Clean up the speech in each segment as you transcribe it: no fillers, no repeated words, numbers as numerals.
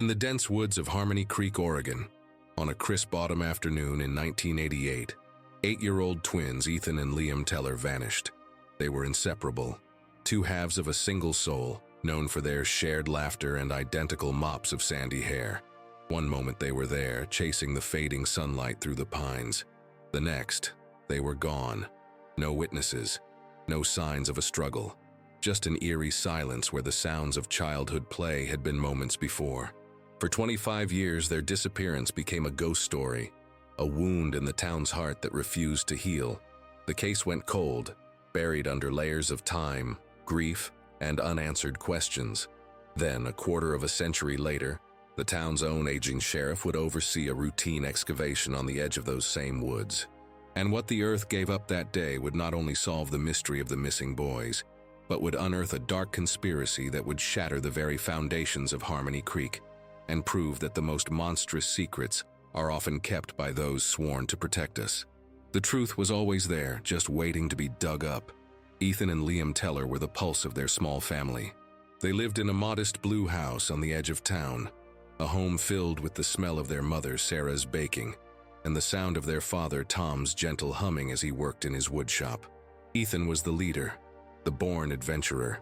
In the dense woods of Harmony Creek, Oregon, on a crisp autumn afternoon in 1988, 8-year-old twins Ethan and Liam Teller vanished. They were inseparable, two halves of a single soul, known for their shared laughter and identical mops of sandy hair. One moment they were there, chasing the fading sunlight through the pines. The next, they were gone. No witnesses, no signs of a struggle, just an eerie silence where the sounds of childhood play had been moments before. For 25 years, their disappearance became a ghost story, a wound in the town's heart that refused to heal. The case went cold, buried under layers of time, grief, and unanswered questions. Then, a quarter of a century later, the town's own aging sheriff would oversee a routine excavation on the edge of those same woods. And what the earth gave up that day would not only solve the mystery of the missing boys, but would unearth a dark conspiracy that would shatter the very foundations of Harmony Creek and prove that the most monstrous secrets are often kept by those sworn to protect us. The truth was always there, just waiting to be dug up. Ethan and Liam Teller were the pulse of their small family. They lived in a modest blue house on the edge of town, a home filled with the smell of their mother Sarah's baking and the sound of their father Tom's gentle humming as he worked in his woodshop. Ethan was the leader, the born adventurer.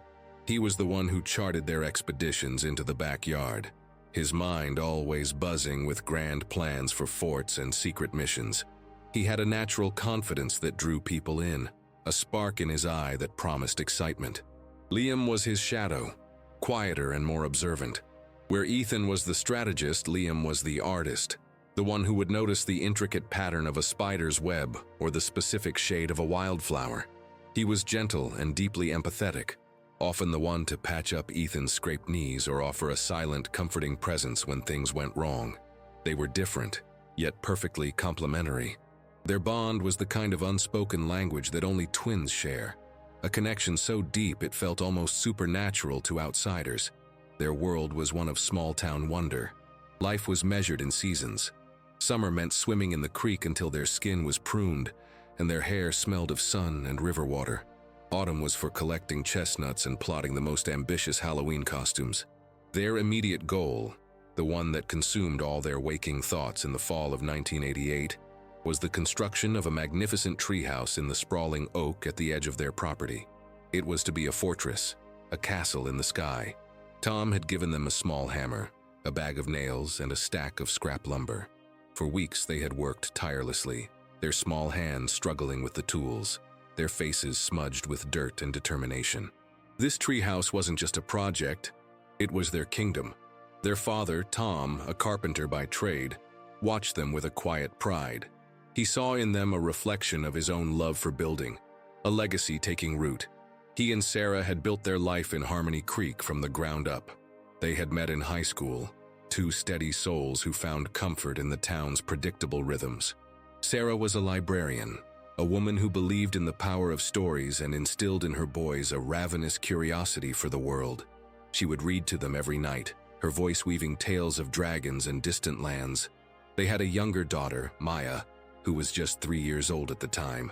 He was the one who charted their expeditions into the backyard, his mind always buzzing with grand plans for forts and secret missions. He had a natural confidence that drew people in, a spark in his eye that promised excitement. Liam was his shadow, quieter and more observant. Where Ethan was the strategist, Liam was the artist, the one who would notice the intricate pattern of a spider's web or the specific shade of a wildflower. He was gentle and deeply empathetic, often the one to patch up Ethan's scraped knees or offer a silent, comforting presence when things went wrong. They were different, yet perfectly complementary. Their bond was the kind of unspoken language that only twins share, a connection so deep it felt almost supernatural to outsiders. Their world was one of small-town wonder. Life was measured in seasons. Summer meant swimming in the creek until their skin was pruned and their hair smelled of sun and river water. Autumn was for collecting chestnuts and plotting the most ambitious Halloween costumes. Their immediate goal, the one that consumed all their waking thoughts in the fall of 1988, was the construction of a magnificent treehouse in the sprawling oak at the edge of their property. It was to be a fortress, a castle in the sky. Tom had given them a small hammer, a bag of nails, and a stack of scrap lumber. For weeks they had worked tirelessly, their small hands struggling with the tools, their faces smudged with dirt and determination. This treehouse wasn't just a project, it was their kingdom. Their father, Tom, a carpenter by trade, watched them with a quiet pride. He saw in them a reflection of his own love for building, a legacy taking root. He and Sarah had built their life in Harmony Creek from the ground up. They had met in high school, two steady souls who found comfort in the town's predictable rhythms. Sarah was a librarian, a woman who believed in the power of stories and instilled in her boys a ravenous curiosity for the world. She would read to them every night, her voice weaving tales of dragons and distant lands. They had a younger daughter, Maya, who was just 3 years old at the time.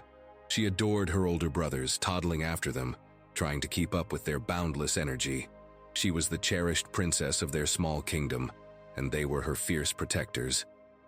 She adored her older brothers, toddling after them, trying to keep up with their boundless energy. She was the cherished princess of their small kingdom, and they were her fierce protectors.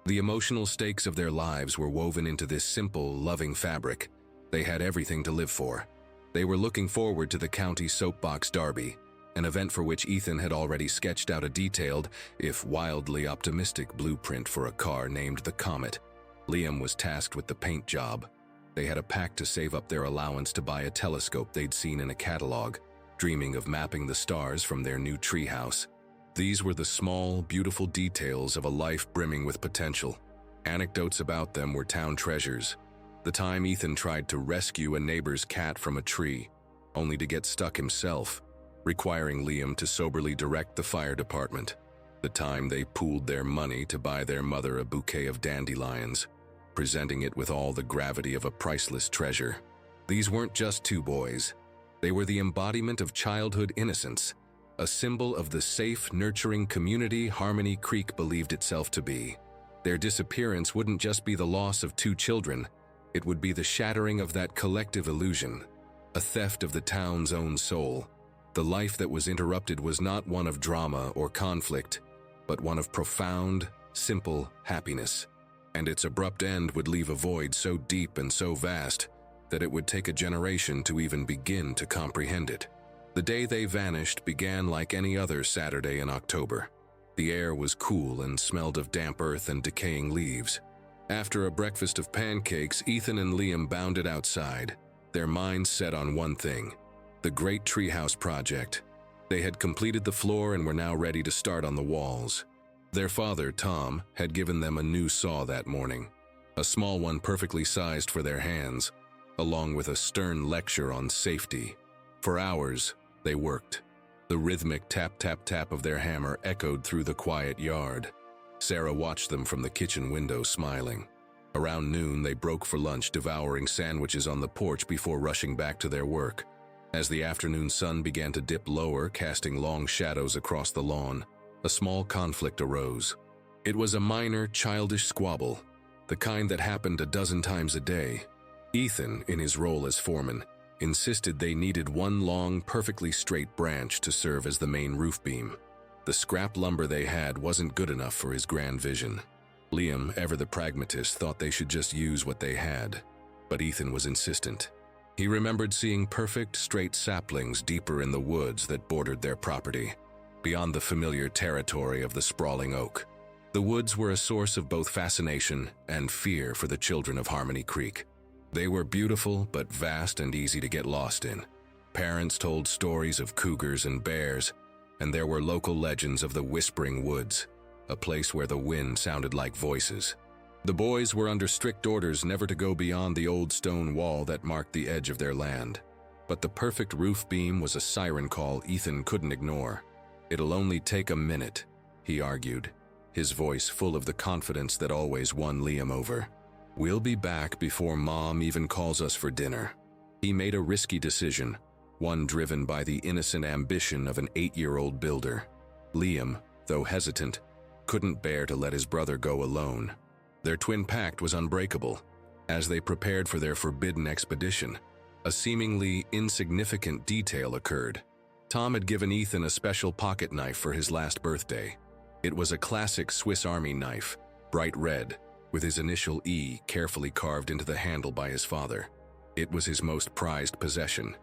The emotional stakes of their lives were woven into this simple, loving fabric. They had everything to live for. They were looking forward to the county soapbox derby, an event for which Ethan had already sketched out a detailed, if wildly optimistic, blueprint for a car named the Comet. Liam was tasked with the paint job. They had a pact to save up their allowance to buy a telescope they'd seen in a catalog, dreaming of mapping the stars from their new treehouse. These were the small, beautiful details of a life brimming with potential. Anecdotes about them were town treasures. The time Ethan tried to rescue a neighbor's cat from a tree, only to get stuck himself, requiring Liam to soberly direct the fire department. The time they pooled their money to buy their mother a bouquet of dandelions, presenting it with all the gravity of a priceless treasure. These weren't just two boys. They were the embodiment of childhood innocence, a symbol of the safe, nurturing community Harmony Creek believed itself to be. Their disappearance wouldn't just be the loss of two children, it would be the shattering of that collective illusion, a theft of the town's own soul. The life that was interrupted was not one of drama or conflict. but one of profound, simple happiness. And its abrupt end would leave a void so deep and so vast that it would take a generation to even begin to comprehend it. The day they vanished began like any other Saturday in October. The air was cool and smelled of damp earth and decaying leaves. After a breakfast of pancakes, Ethan and Liam bounded outside, their minds set on one thing: the Great Treehouse Project. They had completed the floor and were now ready to start on the walls. Their father, Tom, had given them a new saw that morning, a small one perfectly sized for their hands, along with a stern lecture on safety. For hours, they worked. The rhythmic tap-tap-tap of their hammer echoed through the quiet yard. Sarah watched them from the kitchen window, smiling. Around noon, they broke for lunch, devouring sandwiches on the porch before rushing back to their work. As the afternoon sun began to dip lower, casting long shadows across the lawn, a small conflict arose. It was a minor, childish squabble, the kind that happened a dozen times a day. Ethan, in his role as foreman, insisted they needed one long, perfectly straight branch to serve as the main roof beam. The scrap lumber they had wasn't good enough for his grand vision. Liam, ever the pragmatist, thought they should just use what they had, but Ethan was insistent. He remembered seeing perfect, straight saplings deeper in the woods that bordered their property, beyond the familiar territory of the sprawling oak. The woods were a source of both fascination and fear for the children of Harmony Creek. They were beautiful but vast and easy to get lost in. Parents told stories of cougars and bears, and there were local legends of the Whispering Woods, a place where the wind sounded like voices. The boys were under strict orders never to go beyond the old stone wall that marked the edge of their land. But the perfect roof beam was a siren call Ethan couldn't ignore. "It'll only take a minute," he argued, his voice full of the confidence that always won Liam over. "We'll be back before Mom even calls us for dinner." He made a risky decision, one driven by the innocent ambition of an 8-year-old builder. Liam, though hesitant, couldn't bear to let his brother go alone. Their twin pact was unbreakable. As they prepared for their forbidden expedition, a seemingly insignificant detail occurred. Tom had given Ethan a special pocket knife for his last birthday. It was a classic Swiss Army knife, bright red, with his initial E carefully carved into the handle by his father. It was his most prized possession.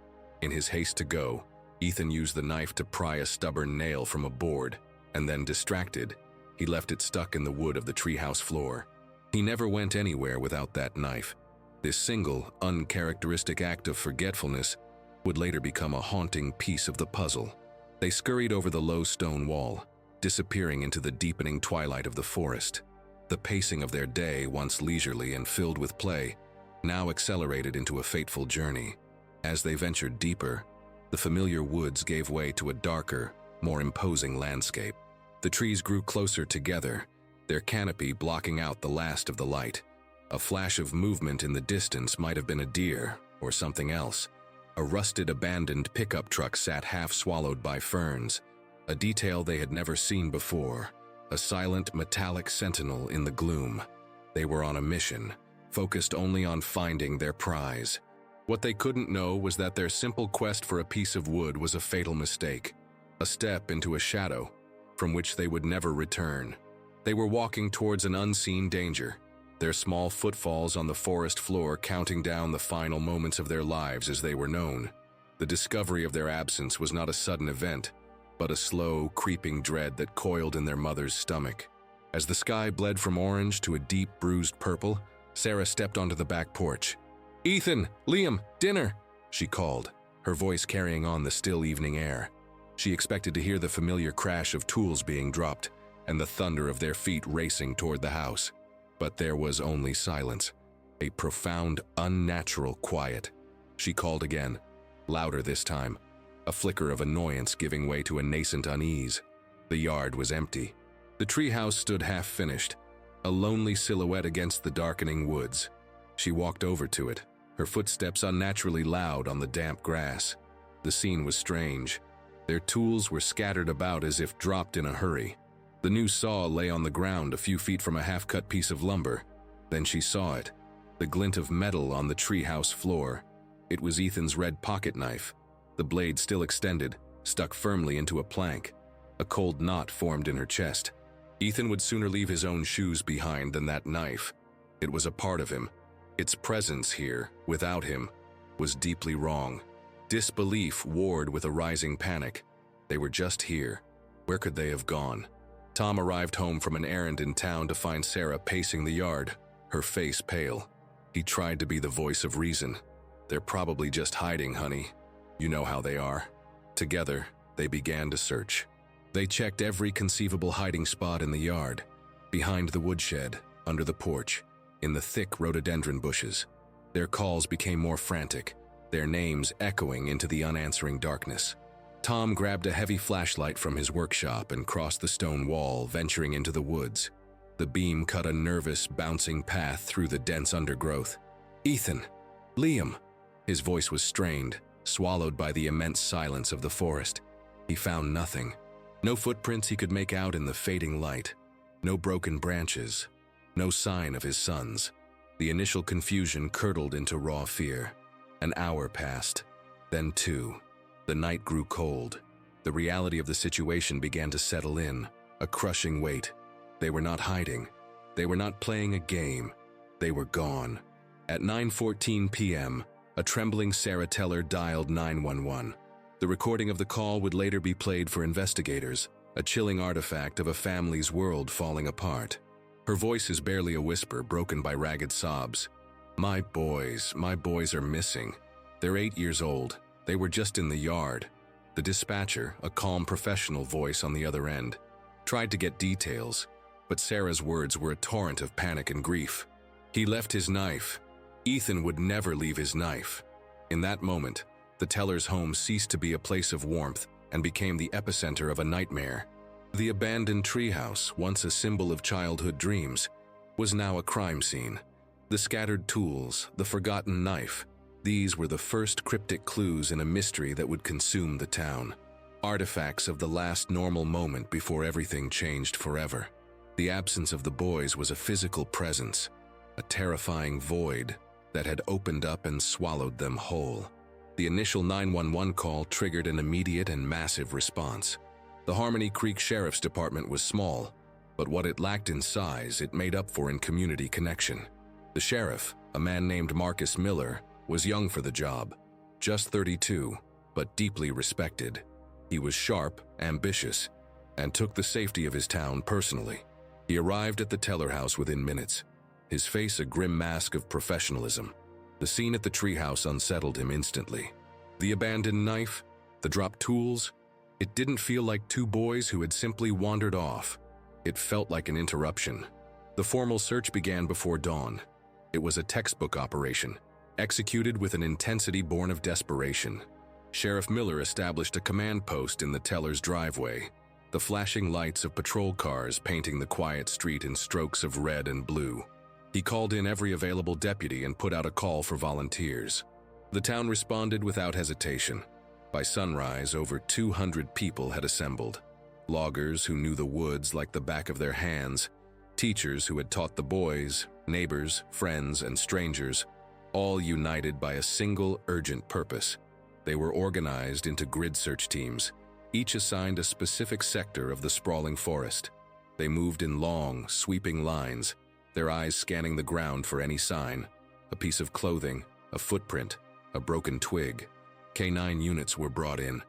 In his haste to go, Ethan used the knife to pry a stubborn nail from a board, and then, distracted, he left it stuck in the wood of the treehouse floor. He never went anywhere without that knife. This single, uncharacteristic act of forgetfulness would later become a haunting piece of the puzzle. They scurried over the low stone wall, disappearing into the deepening twilight of the forest. The pacing of their day, once leisurely and filled with play, now accelerated into a fateful journey. As they ventured deeper, the familiar woods gave way to a darker, more imposing landscape. The trees grew closer together, their canopy blocking out the last of the light. A flash of movement in the distance might have been a deer or something else. A rusted, abandoned pickup truck sat half swallowed by ferns, a detail they had never seen before. A silent, metallic sentinel in the gloom. They were on a mission, focused only on finding their prize. What they couldn't know was that their simple quest for a piece of wood was a fatal mistake, a step into a shadow from which they would never return. They were walking towards an unseen danger, their small footfalls on the forest floor counting down the final moments of their lives as they were known. The discovery of their absence was not a sudden event, but a slow, creeping dread that coiled in their mother's stomach. As the sky bled from orange to a deep, bruised purple, Sarah stepped onto the back porch. "Ethan, Liam, dinner!" she called, her voice carrying on the still evening air. She expected to hear the familiar crash of tools being dropped and the thunder of their feet racing toward the house. But there was only silence, a profound, unnatural quiet. She called again, louder this time, a flicker of annoyance giving way to a nascent unease. The yard was empty. The treehouse stood half-finished, a lonely silhouette against the darkening woods. She walked over to it, her footsteps unnaturally loud on the damp grass. The scene was strange. Their tools were scattered about as if dropped in a hurry. The new saw lay on the ground a few feet from a half-cut piece of lumber. Then she saw it, the glint of metal on the treehouse floor. It was Ethan's red pocket knife, the blade still extended, stuck firmly into a plank. A cold knot formed in her chest. Ethan would sooner leave his own shoes behind than that knife. It was a part of him. Its presence here, without him, was deeply wrong. Disbelief warred with a rising panic. They were just here. Where could they have gone? Tom arrived home from an errand in town to find Sarah pacing the yard, her face pale. He tried to be the voice of reason. "They're probably just hiding, honey. You know how they are." Together, they began to search. They checked every conceivable hiding spot in the yard, behind the woodshed, under the porch, in the thick rhododendron bushes. Their calls became more frantic, their names echoing into the unanswering darkness. Tom grabbed a heavy flashlight from his workshop and crossed the stone wall, venturing into the woods. The beam cut a nervous, bouncing path through the dense undergrowth. "Ethan! Liam!" His voice was strained, swallowed by the immense silence of the forest. He found nothing. No footprints he could make out in the fading light. No broken branches. No sign of his sons. The initial confusion curdled into raw fear. An hour passed, then 2. The night grew cold. The reality of the situation began to settle in, a crushing weight. They were not hiding. They were not playing a game. They were gone. At 9:14 p.m., a trembling Sarah Teller dialed 911. The recording of the call would later be played for investigators, a chilling artifact of a family's world falling apart. Her voice is barely a whisper, broken by ragged sobs. My boys are missing. They're 8 years old. They were just in the yard." The dispatcher, a calm professional voice on the other end, tried to get details, but Sarah's words were a torrent of panic and grief. "He left his knife. Ethan would never leave his knife." In that moment, the Teller's home ceased to be a place of warmth and became the epicenter of a nightmare. The abandoned treehouse, once a symbol of childhood dreams, was now a crime scene. The scattered tools, the forgotten knife, these were the first cryptic clues in a mystery that would consume the town. Artifacts of the last normal moment before everything changed forever. The absence of the boys was a physical presence, a terrifying void that had opened up and swallowed them whole. The initial 911 call triggered an immediate and massive response. The Harmony Creek Sheriff's Department was small, but what it lacked in size, it made up for in community connection. The sheriff, a man named Marcus Miller, was young for the job, just 32, but deeply respected. He was sharp, ambitious, and took the safety of his town personally. He arrived at the Teller house within minutes, his face a grim mask of professionalism. The scene at the treehouse unsettled him instantly. The abandoned knife, the dropped tools, it didn't feel like two boys who had simply wandered off. It felt like an interruption. The formal search began before dawn. It was a textbook operation, executed with an intensity born of desperation. Sheriff Miller established a command post in the Teller's driveway, the flashing lights of patrol cars painting the quiet street in strokes of red and blue. He called in every available deputy and put out a call for volunteers. The town responded without hesitation. By sunrise, over 200 people had assembled. Loggers who knew the woods like the back of their hands, teachers who had taught the boys, neighbors, friends, and strangers, all united by a single urgent purpose. They were organized into grid search teams, each assigned a specific sector of the sprawling forest. They moved in long, sweeping lines, their eyes scanning the ground for any sign, a piece of clothing, a footprint, a broken twig. K9 units were brought in,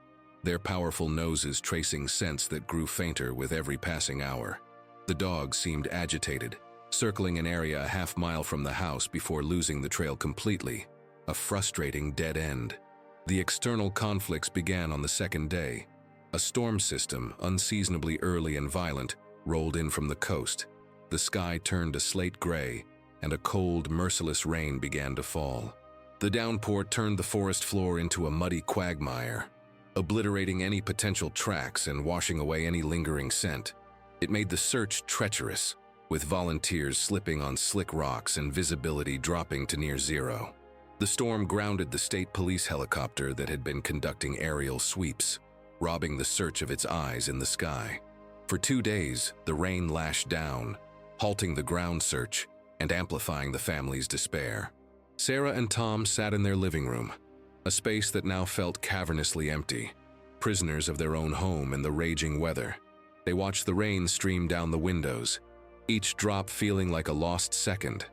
their powerful noses tracing scents that grew fainter with every passing hour. The dogs seemed agitated, circling an area a half-mile from the house before losing the trail completely, a frustrating dead end. The external conflicts began on the second day. A storm system, unseasonably early and violent, rolled in from the coast. The sky turned a slate gray, and a cold, merciless rain began to fall. The downpour turned the forest floor into a muddy quagmire, obliterating any potential tracks and washing away any lingering scent. It made the search treacherous, with volunteers slipping on slick rocks and visibility dropping to near zero. The storm grounded the state police helicopter that had been conducting aerial sweeps, robbing the search of its eyes in the sky. For 2 days, the rain lashed down, halting the ground search and amplifying the family's despair. Sarah and Tom sat in their living room, a space that now felt cavernously empty, prisoners of their own home in the raging weather. They watched the rain stream down the windows, each drop feeling like a lost second,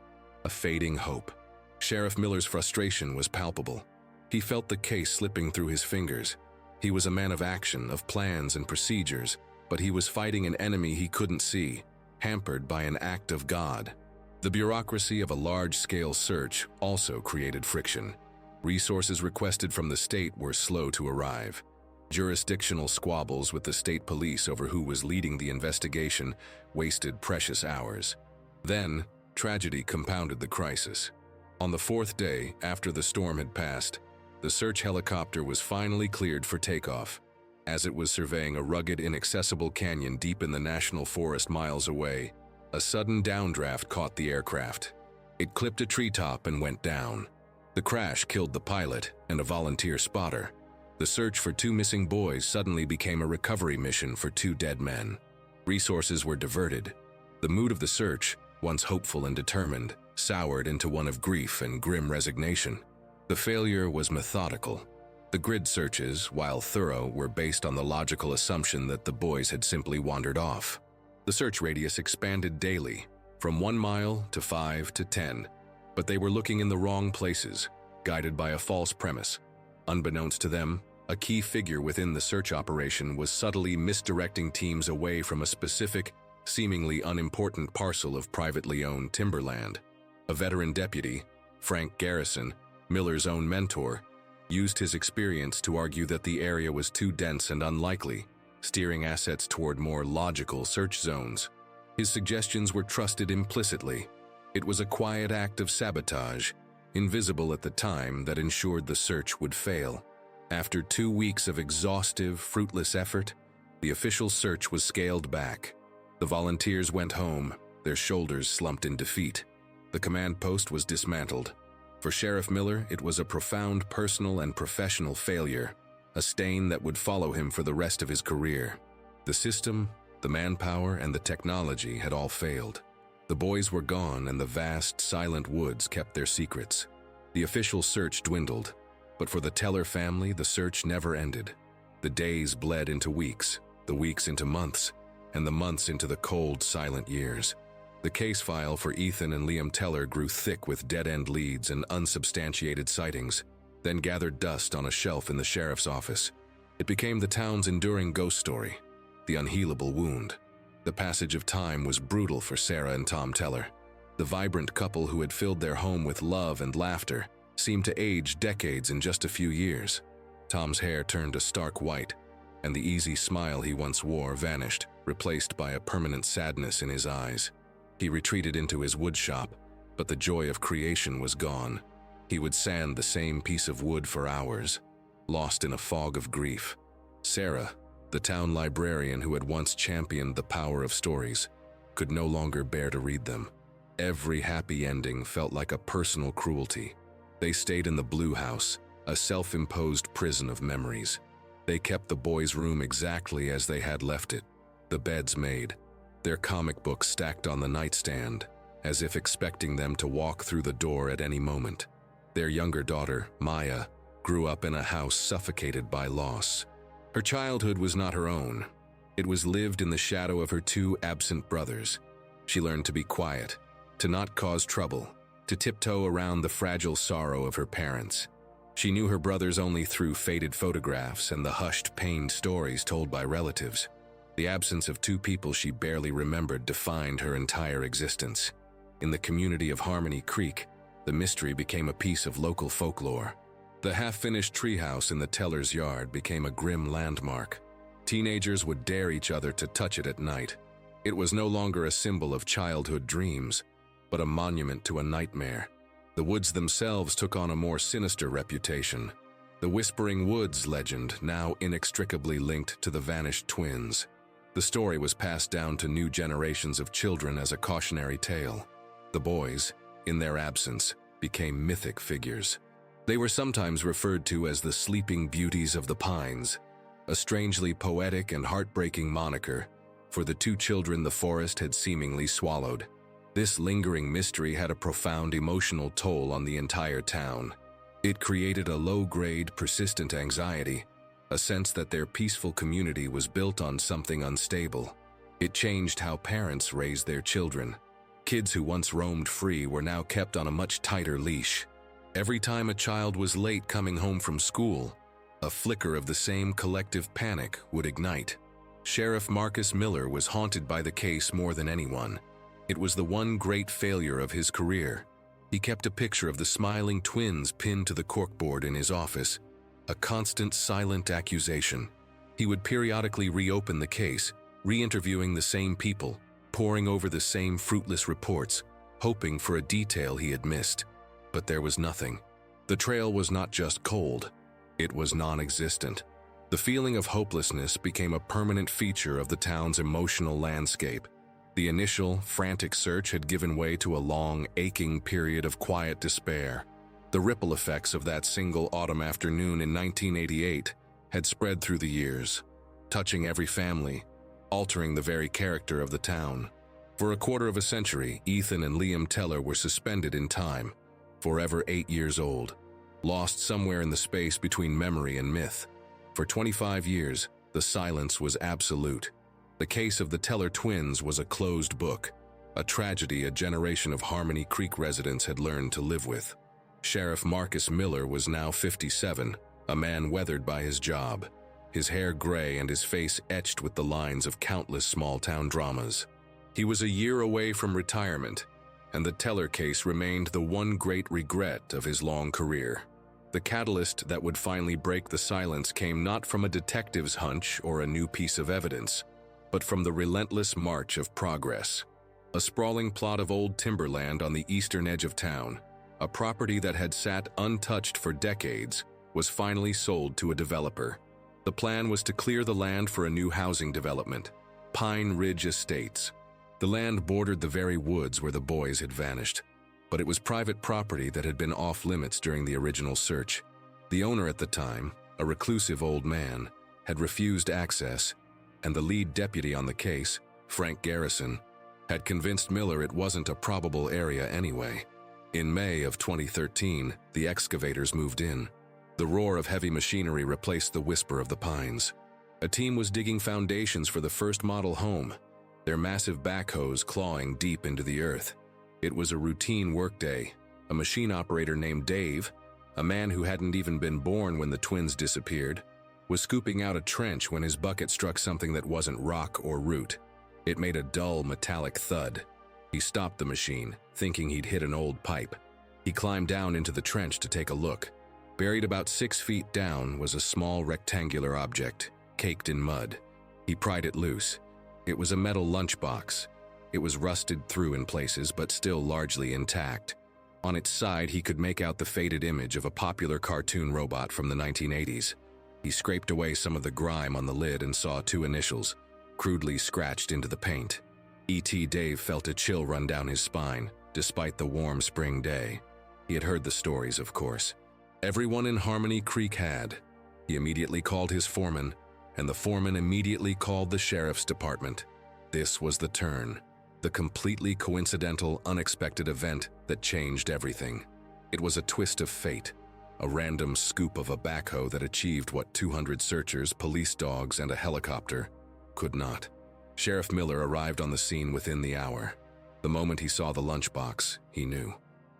a fading hope. Sheriff Miller's frustration was palpable. He felt the case slipping through his fingers. He was a man of action, of plans and procedures, but he was fighting an enemy he couldn't see, hampered by an act of God. The bureaucracy of a large-scale search also created friction. Resources requested from the state were slow to arrive. Jurisdictional squabbles with the state police over who was leading the investigation wasted precious hours. Then, tragedy compounded the crisis. On the fourth day, after the storm had passed, the search helicopter was finally cleared for takeoff. As it was surveying a rugged, inaccessible canyon deep in the national forest miles away, a sudden downdraft caught the aircraft. It clipped a treetop and went down. The crash killed the pilot and a volunteer spotter. The search for 2 missing boys suddenly became a recovery mission for 2 dead men. Resources were diverted. The mood of the search, once hopeful and determined, soured into one of grief and grim resignation. The failure was methodical. The grid searches, while thorough, were based on the logical assumption that the boys had simply wandered off. The search radius expanded daily, from 1 mile to 5 to 10, but they were looking in the wrong places, guided by a false premise. Unbeknownst to them, a key figure within the search operation was subtly misdirecting teams away from a specific, seemingly unimportant parcel of privately owned timberland. A veteran deputy, Frank Garrison, Miller's own mentor, used his experience to argue that the area was too dense and unlikely, steering assets toward more logical search zones. His suggestions were trusted implicitly. It was a quiet act of sabotage, invisible at the time, that ensured the search would fail. After 2 weeks of exhaustive, fruitless effort, the official search was scaled back. The volunteers went home, their shoulders slumped in defeat. The command post was dismantled. For Sheriff Miller, it was a profound personal and professional failure, a stain that would follow him for the rest of his career. The system, the manpower, and the technology had all failed. The boys were gone, and the vast, silent woods kept their secrets. The official search dwindled, but for the Teller family, the search never ended. The days bled into weeks, the weeks into months, and the months into the cold, silent years. The case file for Ethan and Liam Teller grew thick with dead-end leads and unsubstantiated sightings, then gathered dust on a shelf in the sheriff's office. It became the town's enduring ghost story, the unhealable wound. The passage of time was brutal for Sarah and Tom Teller. The vibrant couple who had filled their home with love and laughter seemed to age decades in just a few years. Tom's hair turned a stark white, and the easy smile he once wore vanished, replaced by a permanent sadness in his eyes. He retreated into his wood shop, but the joy of creation was gone. He would sand the same piece of wood for hours, lost in a fog of grief. Sarah, the town librarian who had once championed the power of stories, could no longer bear to read them. Every happy ending felt like a personal cruelty. They stayed in the Blue House, a self-imposed prison of memories. They kept the boys' room exactly as they had left it, the beds made, their comic books stacked on the nightstand, as if expecting them to walk through the door at any moment. Their younger daughter, Maya, grew up in a house suffocated by loss. Her childhood was not her own. It was lived in the shadow of her 2 absent brothers. She learned to be quiet, to not cause trouble, to tiptoe around the fragile sorrow of her parents. She knew her brothers only through faded photographs and the hushed, pained stories told by relatives. The absence of 2 people she barely remembered defined her entire existence. In the community of Harmony Creek, the mystery became a piece of local folklore. The half-finished treehouse in the teller's yard became a grim landmark. Teenagers would dare each other to touch it at night. It was no longer a symbol of childhood dreams, but a monument to a nightmare. The woods themselves took on a more sinister reputation. The Whispering Woods legend, now inextricably linked to the vanished twins. The story was passed down to new generations of children as a cautionary tale. The boys, in their absence, became mythic figures. They were sometimes referred to as the Sleeping Beauties of the Pines, a strangely poetic and heartbreaking moniker for the 2 children the forest had seemingly swallowed. This lingering mystery had a profound emotional toll on the entire town. It created a low-grade, persistent anxiety, a sense that their peaceful community was built on something unstable. It changed how parents raised their children. Kids who once roamed free were now kept on a much tighter leash. Every time a child was late coming home from school, a flicker of the same collective panic would ignite. Sheriff Marcus Miller was haunted by the case more than anyone. It was the one great failure of his career. He kept a picture of the smiling twins pinned to the corkboard in his office, a constant silent accusation. He would periodically reopen the case, re-interviewing the same people, poring over the same fruitless reports, hoping for a detail he had missed. But there was nothing. The trail was not just cold, it was non-existent. The feeling of hopelessness became a permanent feature of the town's emotional landscape. The initial, frantic search had given way to a long, aching period of quiet despair. The ripple effects of that single autumn afternoon in 1988 had spread through the years, touching every family, altering the very character of the town. For a quarter of a century, Ethan and Liam Teller were suspended in time, forever 8 years old, lost somewhere in the space between memory and myth. For 25 years, the silence was absolute. The case of the Teller twins was a closed book, a tragedy a generation of Harmony Creek residents had learned to live with. Sheriff Marcus Miller was now 57, a man weathered by his job, his hair gray and his face etched with the lines of countless small-town dramas. He was a year away from retirement, and the Teller case remained the one great regret of his long career. The catalyst that would finally break the silence came not from a detective's hunch or a new piece of evidence, but from the relentless march of progress. A sprawling plot of old timberland on the eastern edge of town, a property that had sat untouched for decades, was finally sold to a developer. The plan was to clear the land for a new housing development, Pine Ridge Estates. The land bordered the very woods where the boys had vanished, but it was private property that had been off-limits during the original search. The owner at the time, a reclusive old man, had refused access, and the lead deputy on the case, Frank Garrison, had convinced Miller it wasn't a probable area anyway. In May of 2013, the excavators moved in. The roar of heavy machinery replaced the whisper of the pines. A team was digging foundations for the first model home, their massive backhoes clawing deep into the earth. It was a routine workday. A machine operator named Dave, a man who hadn't even been born when the twins disappeared, was scooping out a trench when his bucket struck something that wasn't rock or root. It made a dull, metallic thud. He stopped the machine, thinking he'd hit an old pipe. He climbed down into the trench to take a look. Buried about 6 feet down was a small rectangular object, caked in mud. He pried it loose. It was a metal lunchbox. It was rusted through in places, but still largely intact. On its side, he could make out the faded image of a popular cartoon robot from the 1980s. He scraped away some of the grime on the lid and saw 2 initials, crudely scratched into the paint. E.T. Dave felt a chill run down his spine, despite the warm spring day. He had heard the stories, of course. Everyone in Harmony Creek had. He immediately called his foreman, and the foreman immediately called the sheriff's department. This was the turn, the completely coincidental, unexpected event that changed everything. It was a twist of fate, a random scoop of a backhoe that achieved what 200 searchers, police dogs, and a helicopter could not. Sheriff Miller arrived on the scene within the hour. The moment he saw the lunchbox, he knew.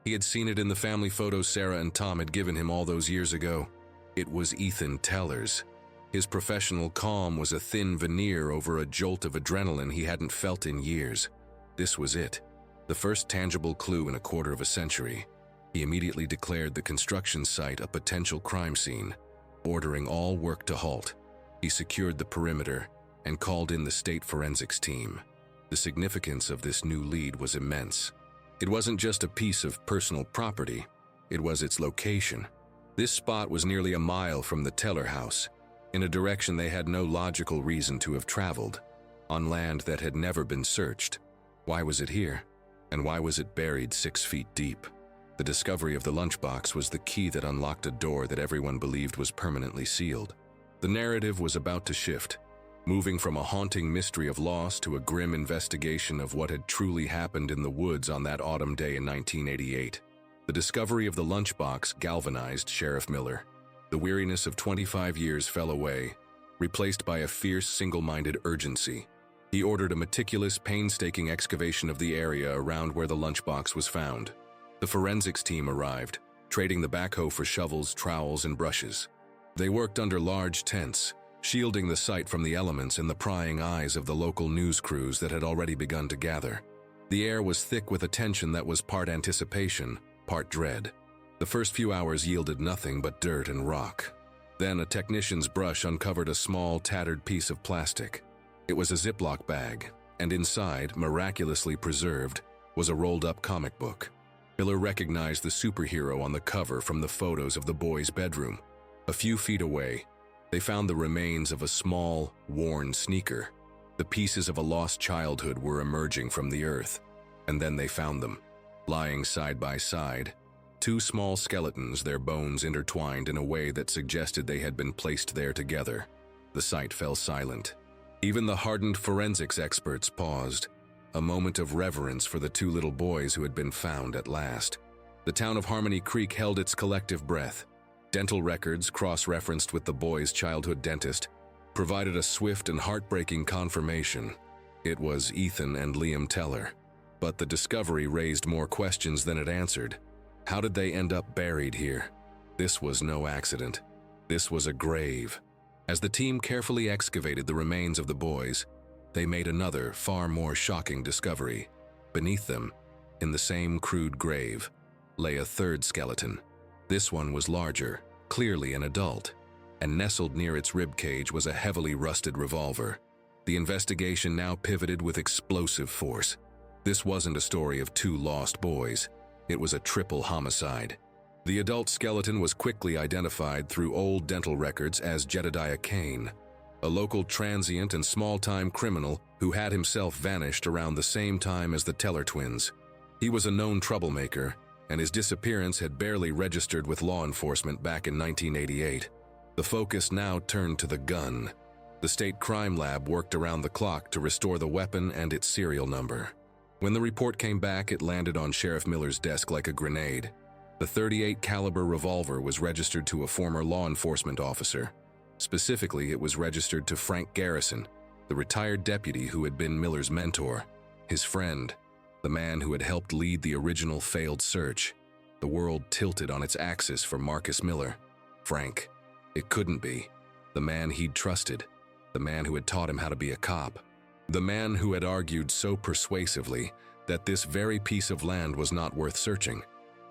He had seen it in the family photos Sarah and Tom had given him all those years ago. It was Ethan Teller's. His professional calm was a thin veneer over a jolt of adrenaline he hadn't felt in years. This was it, the first tangible clue in a quarter of a century. He immediately declared the construction site a potential crime scene, ordering all work to halt. He secured the perimeter and called in the state forensics team. The significance of this new lead was immense. It wasn't just a piece of personal property, it was its location. This spot was nearly a mile from the Teller house, in a direction they had no logical reason to have traveled, on land that had never been searched. Why was it here? And why was it buried 6 feet deep? The discovery of the lunchbox was the key that unlocked a door that everyone believed was permanently sealed. The narrative was about to shift, moving from a haunting mystery of loss to a grim investigation of what had truly happened in the woods on that autumn day in 1988. The discovery of the lunchbox galvanized Sheriff Miller. The weariness of 25 years fell away, replaced by a fierce, single-minded urgency. He ordered a meticulous, painstaking excavation of the area around where the lunchbox was found. The forensics team arrived, trading the backhoe for shovels, trowels, and brushes. They worked under large tents, shielding the site from the elements and the prying eyes of the local news crews that had already begun to gather. The air was thick with a tension that was part anticipation, part dread. The first few hours yielded nothing but dirt and rock. Then a technician's brush uncovered a small, tattered piece of plastic. It was a Ziploc bag, and inside, miraculously preserved, was a rolled-up comic book. Miller recognized the superhero on the cover from the photos of the boys' bedroom. A few feet away, they found the remains of a small, worn sneaker. The pieces of a lost childhood were emerging from the earth, and then they found them, lying side by side. Two small skeletons, their bones intertwined in a way that suggested they had been placed there together. The site fell silent. Even the hardened forensics experts paused, a moment of reverence for the two little boys who had been found at last. The town of Harmony Creek held its collective breath. Dental records, cross-referenced with the boys' childhood dentist, provided a swift and heartbreaking confirmation. It was Ethan and Liam Teller. But the discovery raised more questions than it answered. How did they end up buried here? This was no accident. This was a grave. As the team carefully excavated the remains of the boys, they made another, far more shocking discovery. Beneath them, in the same crude grave, lay a third skeleton. This one was larger, clearly an adult, and nestled near its ribcage was a heavily rusted revolver. The investigation now pivoted with explosive force. This wasn't a story of two lost boys. It was a triple homicide. The adult skeleton was quickly identified through old dental records as Jedediah Kane, a local transient and small-time criminal who had himself vanished around the same time as the Teller twins. He was a known troublemaker, and his disappearance had barely registered with law enforcement back in 1988. The focus now turned to the gun. The state crime lab worked around the clock to restore the weapon and its serial number. When the report came back, it landed on Sheriff Miller's desk like a grenade. The .38 caliber revolver was registered to a former law enforcement officer. Specifically, it was registered to Frank Garrison, the retired deputy who had been Miller's mentor, his friend, the man who had helped lead the original failed search. The world tilted on its axis for Marcus Miller. Frank. It couldn't be. The man he'd trusted. The man who had taught him how to be a cop. The man who had argued so persuasively that this very piece of land was not worth searching.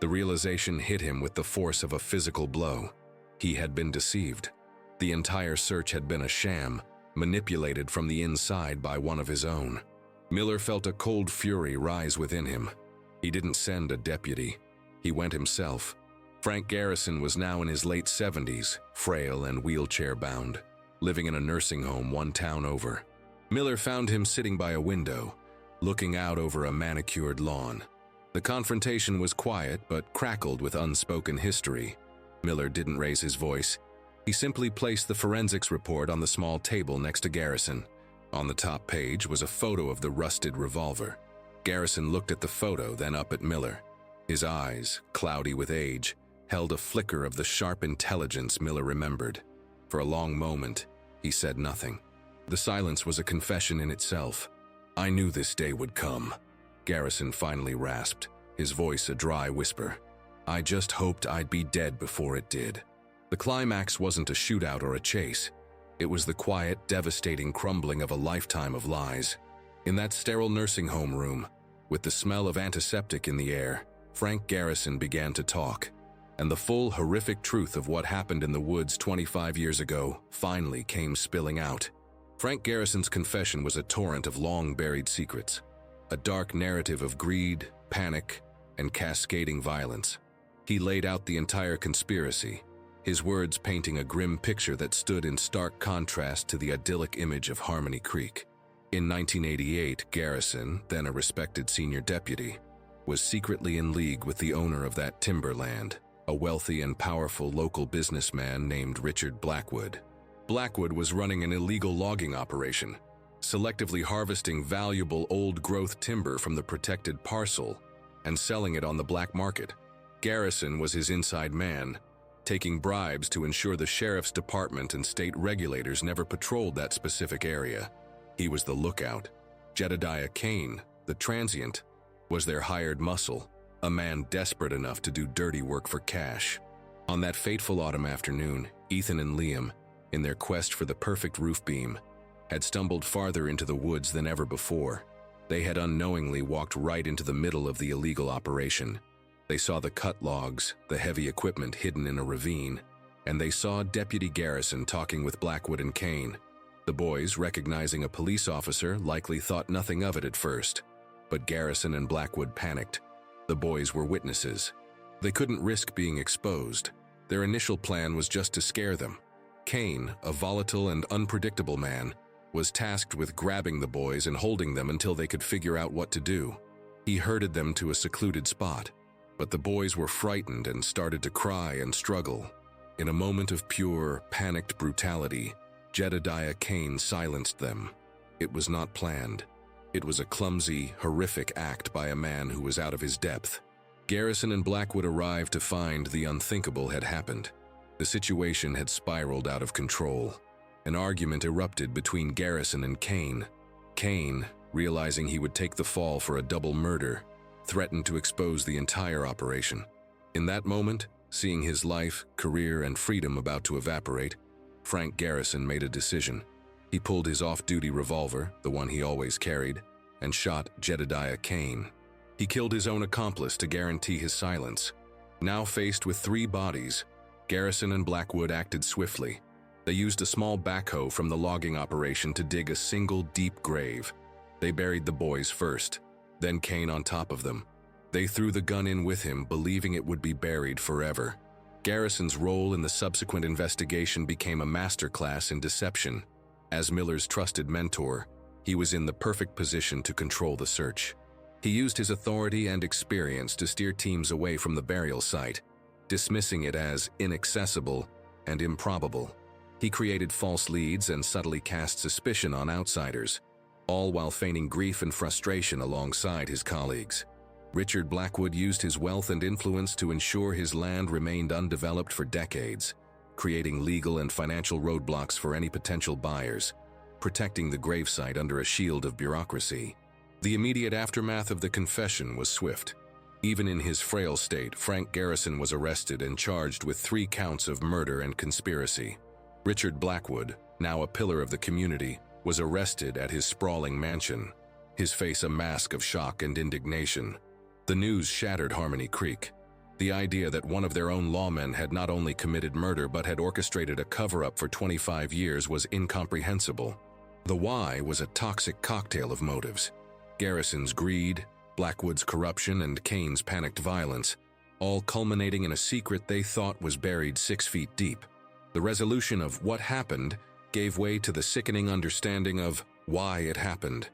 The realization hit him with the force of a physical blow. He had been deceived. The entire search had been a sham, manipulated from the inside by one of his own. Miller felt a cold fury rise within him. He didn't send a deputy. He went himself. Frank Garrison was now in his late 70s, frail and wheelchair-bound, living in a nursing home one town over. Miller found him sitting by a window, looking out over a manicured lawn. The confrontation was quiet but crackled with unspoken history. Miller didn't raise his voice. He simply placed the forensics report on the small table next to Garrison. On the top page was a photo of the rusted revolver. Garrison looked at the photo, then up at Miller. His eyes, cloudy with age, held a flicker of the sharp intelligence Miller remembered. For a long moment, he said nothing. The silence was a confession in itself. "I knew this day would come," Garrison finally rasped, his voice a dry whisper. "I just hoped I'd be dead before it did." The climax wasn't a shootout or a chase. It was the quiet, devastating crumbling of a lifetime of lies. In that sterile nursing home room, with the smell of antiseptic in the air, Frank Garrison began to talk, and the full, horrific truth of what happened in the woods 25 years ago finally came spilling out. Frank Garrison's confession was a torrent of long-buried secrets, a dark narrative of greed, panic, and cascading violence. He laid out the entire conspiracy, his words painting a grim picture that stood in stark contrast to the idyllic image of Harmony Creek. In 1988, Garrison, then a respected senior deputy, was secretly in league with the owner of that timberland, a wealthy and powerful local businessman named Richard Blackwood. Blackwood was running an illegal logging operation, selectively harvesting valuable old-growth timber from the protected parcel and selling it on the black market. Garrison was his inside man, taking bribes to ensure the sheriff's department and state regulators never patrolled that specific area. He was the lookout. Jedediah Kane, the transient, was their hired muscle, a man desperate enough to do dirty work for cash. On that fateful autumn afternoon, Ethan and Liam, in their quest for the perfect roof beam, had stumbled farther into the woods than ever before. They had unknowingly walked right into the middle of the illegal operation. They saw the cut logs, the heavy equipment hidden in a ravine, and they saw Deputy Garrison talking with Blackwood and Kane. The boys, recognizing a police officer, likely thought nothing of it at first, but Garrison and Blackwood panicked. The boys were witnesses. They couldn't risk being exposed. Their initial plan was just to scare them. Kane, a volatile and unpredictable man, was tasked with grabbing the boys and holding them until they could figure out what to do. He herded them to a secluded spot, but the boys were frightened and started to cry and struggle. In a moment of pure, panicked brutality, Jedediah Kane silenced them. It was not planned. It was a clumsy, horrific act by a man who was out of his depth. Garrison and Blackwood arrived to find the unthinkable had happened. The situation had spiraled out of control. An argument erupted between Garrison and Kane. Kane, realizing he would take the fall for a double murder, threatened to expose the entire operation. In that moment, seeing his life, career, and freedom about to evaporate, Frank Garrison made a decision. He pulled his off-duty revolver, the one he always carried, and shot Jedediah Kane. He killed his own accomplice to guarantee his silence. Now faced with 3 bodies, Garrison and Blackwood acted swiftly. They used a small backhoe from the logging operation to dig a single deep grave. They buried the boys first, then Kane on top of them. They threw the gun in with him, believing it would be buried forever. Garrison's role in the subsequent investigation became a masterclass in deception. As Miller's trusted mentor, he was in the perfect position to control the search. He used his authority and experience to steer teams away from the burial site, dismissing it as inaccessible and improbable. He created false leads and subtly cast suspicion on outsiders, all while feigning grief and frustration alongside his colleagues. Richard Blackwood used his wealth and influence to ensure his land remained undeveloped for decades, creating legal and financial roadblocks for any potential buyers, protecting the gravesite under a shield of bureaucracy. The immediate aftermath of the confession was swift. Even in his frail state, Frank Garrison was arrested and charged with 3 counts of murder and conspiracy. Richard Blackwood, now a pillar of the community, was arrested at his sprawling mansion, his face a mask of shock and indignation. The news shattered Harmony Creek. The idea that one of their own lawmen had not only committed murder but had orchestrated a cover-up for 25 years was incomprehensible. The why was a toxic cocktail of motives. Garrison's greed, Blackwood's corruption, and Kane's panicked violence, all culminating in a secret they thought was buried 6 feet deep. The resolution of what happened gave way to the sickening understanding of why it happened,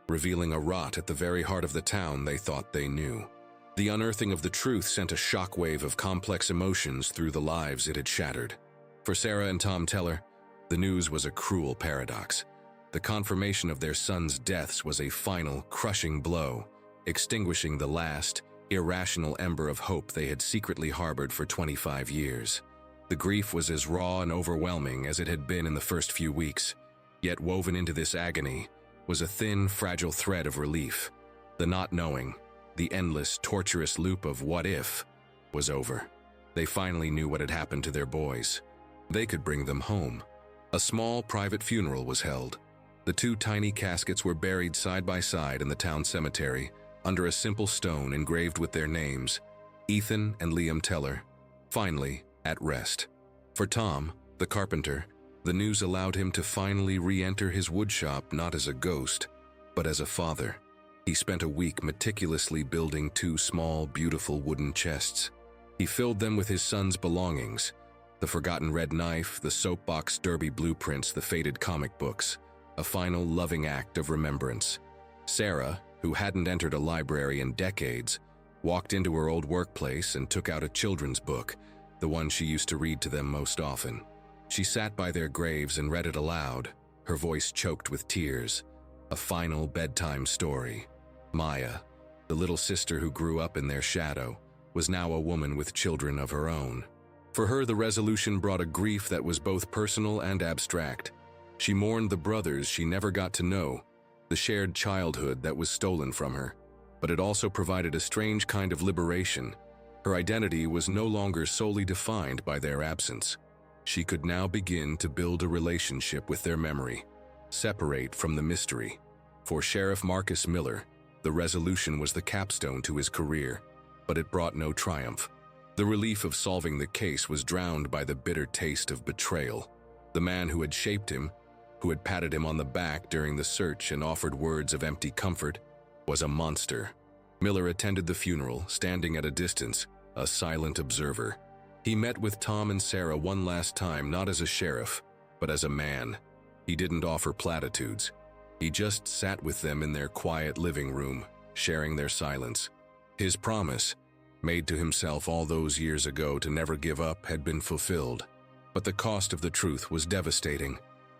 revealing a rot at the very heart of the town they thought they knew. The unearthing of the truth sent a shockwave of complex emotions through the lives it had shattered. For Sarah and Tom Teller, the news was a cruel paradox. The confirmation of their sons' deaths was a final, crushing blow, extinguishing the last, irrational ember of hope they had secretly harbored for 25 years. The grief was as raw and overwhelming as it had been in the first few weeks, yet woven into this agony was a thin, fragile thread of relief. The not knowing, the endless, torturous loop of what if, was over. They finally knew what had happened to their boys. They could bring them home. A small, private funeral was held. The 2 tiny caskets were buried side by side in the town cemetery, under a simple stone engraved with their names, Ethan and Liam Teller, finally at rest. For Tom, the carpenter, the news allowed him to finally re-enter his woodshop not as a ghost, but as a father. He spent a week meticulously building 2 small, beautiful wooden chests. He filled them with his son's belongings, the forgotten red knife, the soapbox derby blueprints, the faded comic books, a final loving act of remembrance. Sarah, who hadn't entered a library in decades, walked into her old workplace and took out a children's book, the one she used to read to them most often. She sat by their graves and read it aloud, her voice choked with tears, a final bedtime story. Maya, the little sister who grew up in their shadow, was now a woman with children of her own. For her, the resolution brought a grief that was both personal and abstract. She mourned the brothers she never got to know, the shared childhood that was stolen from her. But it also provided a strange kind of liberation. Her identity was no longer solely defined by their absence. She could now begin to build a relationship with their memory, separate from the mystery. For Sheriff Marcus Miller, the resolution was the capstone to his career, but it brought no triumph. The relief of solving the case was drowned by the bitter taste of betrayal. The man who had shaped him, who had patted him on the back during the search and offered words of empty comfort, was a monster. Miller attended the funeral, standing at a distance, a silent observer. He met with Tom and Sarah one last time, not as a sheriff, but as a man. He didn't offer platitudes. He just sat with them in their quiet living room, sharing their silence. His promise, made to himself all those years ago to never give up, had been fulfilled. But the cost of the truth was devastating.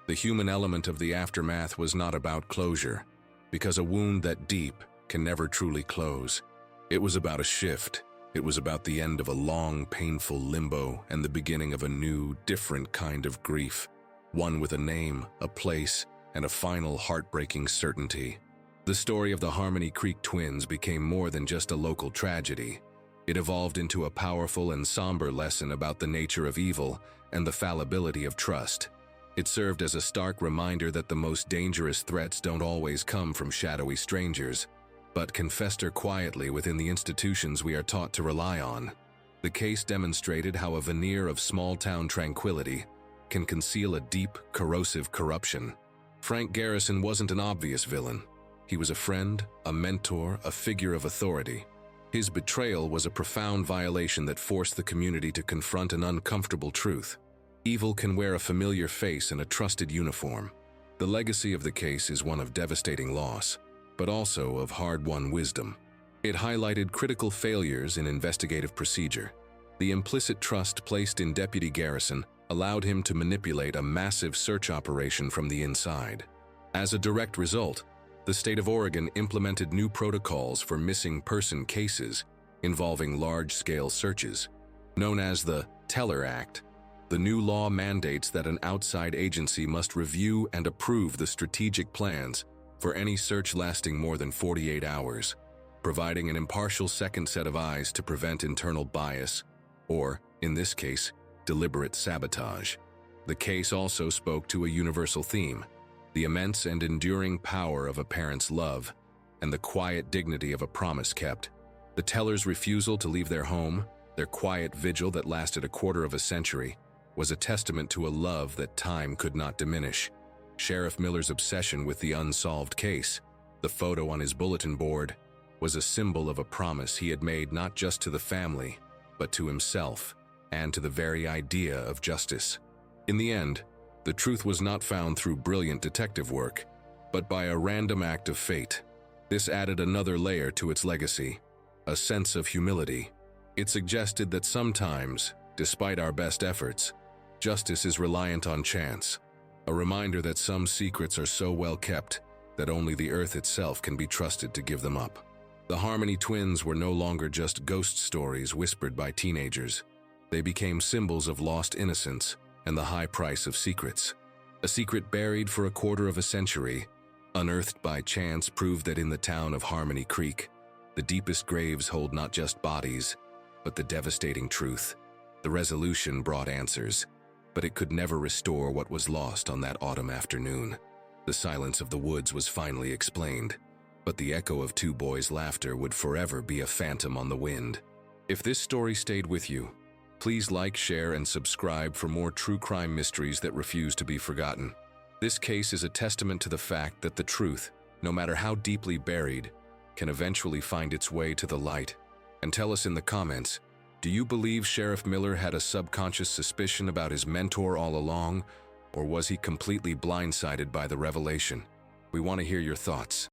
The human element of the aftermath was not about closure, because a wound that deep can never truly close. It was about a shift. It was about the end of a long, painful limbo and the beginning of a new, different kind of grief. One with a name, a place, and a final heartbreaking certainty. The story of the Harmony Creek twins became more than just a local tragedy. It evolved into a powerful and somber lesson about the nature of evil and the fallibility of trust. It served as a stark reminder that the most dangerous threats don't always come from shadowy strangers, but can fester quietly within the institutions we are taught to rely on. The case demonstrated how a veneer of small-town tranquility can conceal a deep, corrosive corruption. Frank Garrison wasn't an obvious villain. He was a friend, a mentor, a figure of authority. His betrayal was a profound violation that forced the community to confront an uncomfortable truth. Evil can wear a familiar face and a trusted uniform. The legacy of the case is one of devastating loss, but also of hard-won wisdom. It highlighted critical failures in investigative procedure. The implicit trust placed in Deputy Garrison allowed him to manipulate a massive search operation from the inside. As a direct result, the state of Oregon implemented new protocols for missing person cases involving large-scale searches. Known as the Teller Act, the new law mandates that an outside agency must review and approve the strategic plans for any search lasting more than 48 hours, providing an impartial second set of eyes to prevent internal bias, or, in this case, deliberate sabotage. The case also spoke to a universal theme: the immense and enduring power of a parent's love and the quiet dignity of a promise kept. The teller's refusal to leave their home, their quiet vigil that lasted a quarter of a century, was a testament to a love that time could not diminish. Sheriff Miller's obsession with the unsolved case, the photo on his bulletin board, was a symbol of a promise he had made not just to the family, but to himself and to the very idea of justice. In the end, the truth was not found through brilliant detective work, but by a random act of fate. This added another layer to its legacy, a sense of humility. It suggested that sometimes, despite our best efforts, justice is reliant on chance, a reminder that some secrets are so well kept that only the earth itself can be trusted to give them up. The Harmony twins were no longer just ghost stories whispered by teenagers. They became symbols of lost innocence and the high price of secrets. A secret buried for a quarter of a century, unearthed by chance, proved that in the town of Harmony Creek, the deepest graves hold not just bodies, but the devastating truth. The resolution brought answers, but it could never restore what was lost on that autumn afternoon. The silence of the woods was finally explained, but the echo of two boys' laughter would forever be a phantom on the wind. If this story stayed with you, please like, share, and subscribe for more true crime mysteries that refuse to be forgotten. This case is a testament to the fact that the truth, no matter how deeply buried, can eventually find its way to the light. And tell us in the comments, do you believe Sheriff Miller had a subconscious suspicion about his mentor all along, or was he completely blindsided by the revelation? We want to hear your thoughts.